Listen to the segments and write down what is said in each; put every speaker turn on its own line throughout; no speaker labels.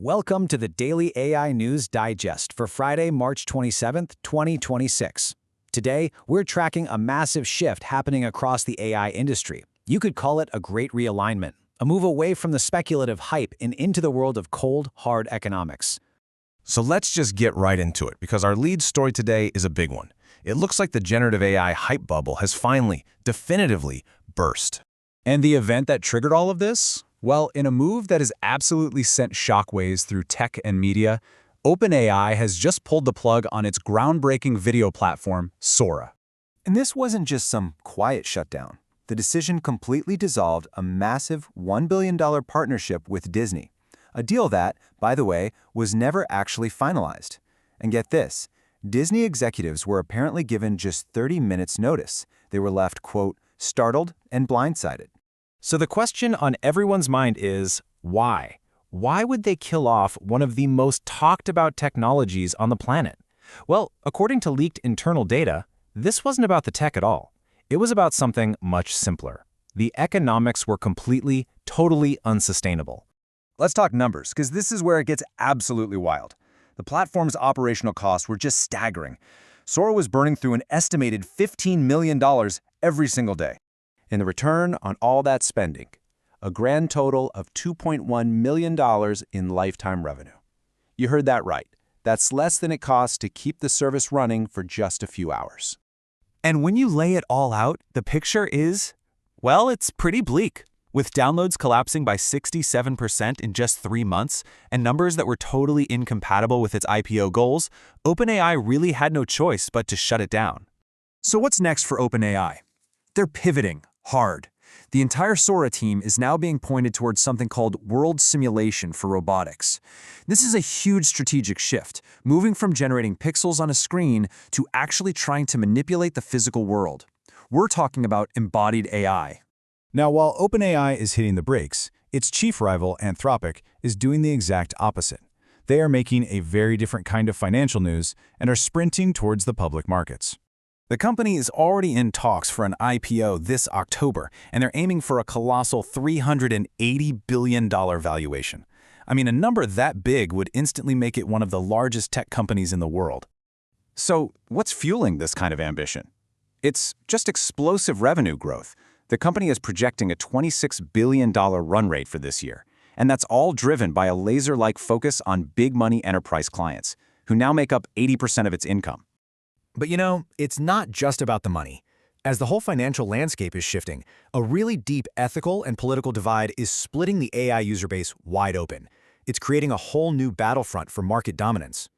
Welcome to the Daily AI News Digest for Friday, March 27th, 2026. Today, we're tracking a massive shift happening across the AI industry. You could call it a great realignment, a move away from the speculative hype and into the world of cold, hard economics.
So let's just get right into it, because our lead story today is a big one. It looks like the generative AI hype bubble has finally, definitively, burst.
And the event that triggered all of this? Well, in a move that has absolutely sent shockwaves through tech and media, OpenAI has just pulled the plug on its groundbreaking video platform, Sora.
And this wasn't just some quiet shutdown. The decision completely dissolved a massive $1 billion partnership with Disney, a deal that, by the way, was never actually finalized. And get this, Disney executives were apparently given just 30 minutes notice. They were left, quote, startled and blindsided.
So the question on everyone's mind is, why? Why would they kill off one of the most talked about technologies on the planet? Well, according to leaked internal data, this wasn't about the tech at all. It was about something much simpler. The economics were completely, totally unsustainable.
Let's talk numbers, because this is where it gets absolutely wild. The platform's operational costs were just staggering. Sora was burning through an estimated $15 million every single day. And the return on all that spending, a grand total of $2.1 million in lifetime revenue. You heard that right. That's less than it costs to keep the service running for just a few hours.
And when you lay it all out, the picture is, well, it's pretty bleak. With downloads collapsing by 67% in just 3 months and numbers that were totally incompatible with its IPO goals, OpenAI really had no choice but to shut it down.
So what's next for OpenAI? They're pivoting hard. The entire Sora team is now being pointed towards something called world simulation for robotics. This is a huge strategic shift, moving from generating pixels on a screen to actually trying to manipulate the physical world. We're talking about embodied AI. Now, while OpenAI is hitting the brakes, its chief rival, Anthropic, is doing the exact opposite. They are making a very different kind of financial news and are sprinting towards the public markets. The company is already in talks for an IPO this October, and they're aiming for a colossal $380 billion valuation. I mean, a number that big would instantly make it one of the largest tech companies in the world. So, what's fueling this kind of ambition? It's just explosive revenue growth. The company is projecting a $26 billion run rate for this year, and that's all driven by a laser-like focus on big-money enterprise clients, who now make up 80% of its income.
But you know, it's not just about the money. As the whole financial landscape is shifting, a really deep ethical and political divide is splitting the AI user base wide open. It's creating a whole new battlefront for market dominance.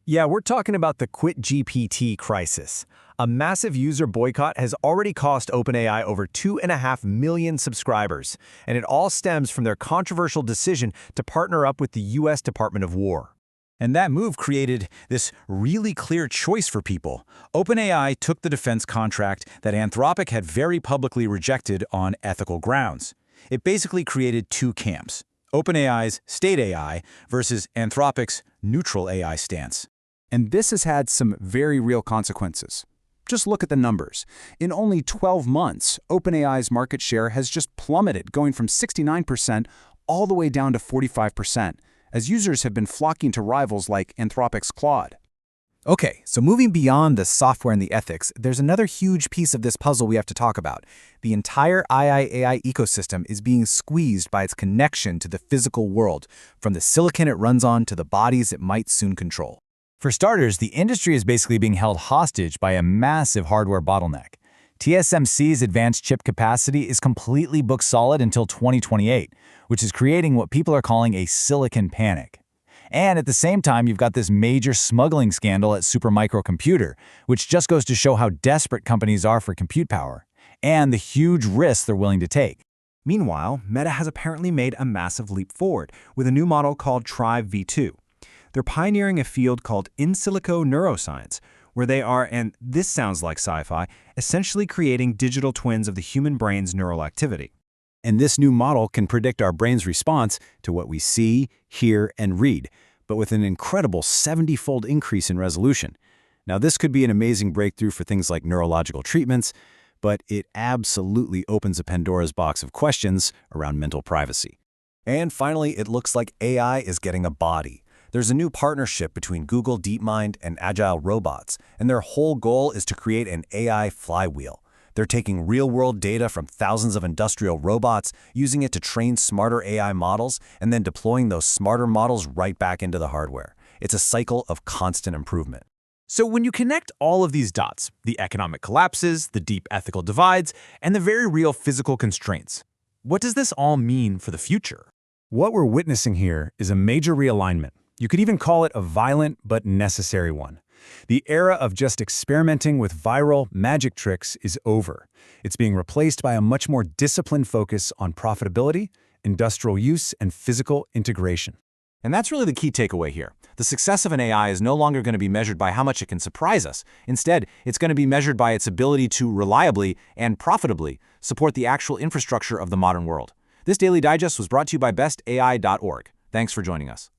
Yeah, we're talking about the QuitGPT crisis. A massive user boycott has already cost OpenAI over 2.5 million subscribers, and it all stems from their controversial decision to partner up with the US Department of War. And that move created this really clear choice for people. OpenAI took the defense contract that Anthropic had very publicly rejected on ethical grounds. It basically created two camps: OpenAI's state AI versus Anthropic's neutral AI stance. And this has had some very real consequences. Just look at the numbers. In only 12 months, OpenAI's market share has just plummeted, going from 69% all the way down to 45%. As users have been flocking to rivals like Anthropic's Claude. Okay, so moving beyond the software and the ethics, there's another huge piece of this puzzle we have to talk about. The entire AI ecosystem is being squeezed by its connection to the physical world, from the silicon it runs on to the bodies it might soon control. For starters, the industry is basically being held hostage by a massive hardware bottleneck. TSMC's advanced chip capacity is completely booked solid until 2028, which is creating what people are calling a silicon panic. And at the same time, you've got this major smuggling scandal at Supermicro Computer, which just goes to show how desperate companies are for compute power, and the huge risks they're willing to take. Meanwhile, Meta has apparently made a massive leap forward with a new model called Tribe V2. They're pioneering a field called in silico neuroscience, where they are, and this sounds like sci-fi, essentially creating digital twins of the human brain's neural activity. And this new model can predict our brain's response to what we see, hear, and read, but with an incredible 70-fold increase in resolution. Now, this could be an amazing breakthrough for things like neurological treatments, but it absolutely opens a Pandora's box of questions around mental privacy.
And finally, it looks like AI is getting a body. There's a new partnership between Google DeepMind and Agile Robots, and their whole goal is to create an AI flywheel. They're taking real-world data from thousands of industrial robots, using it to train smarter AI models, and then deploying those smarter models right back into the hardware. It's a cycle of constant improvement.
So when you connect all of these dots, the economic collapses, the deep ethical divides, and the very real physical constraints, what does this all mean for the future?
What we're witnessing here is a major realignment. You could even call it a violent but necessary one. The era of just experimenting with viral magic tricks is over. It's being replaced by a much more disciplined focus on profitability, industrial use, and physical integration.
And that's really the key takeaway here. The success of an AI is no longer going to be measured by how much it can surprise us. Instead, it's going to be measured by its ability to reliably and profitably support the actual infrastructure of the modern world. This Daily Digest was brought to you by bestai.org. Thanks for joining us.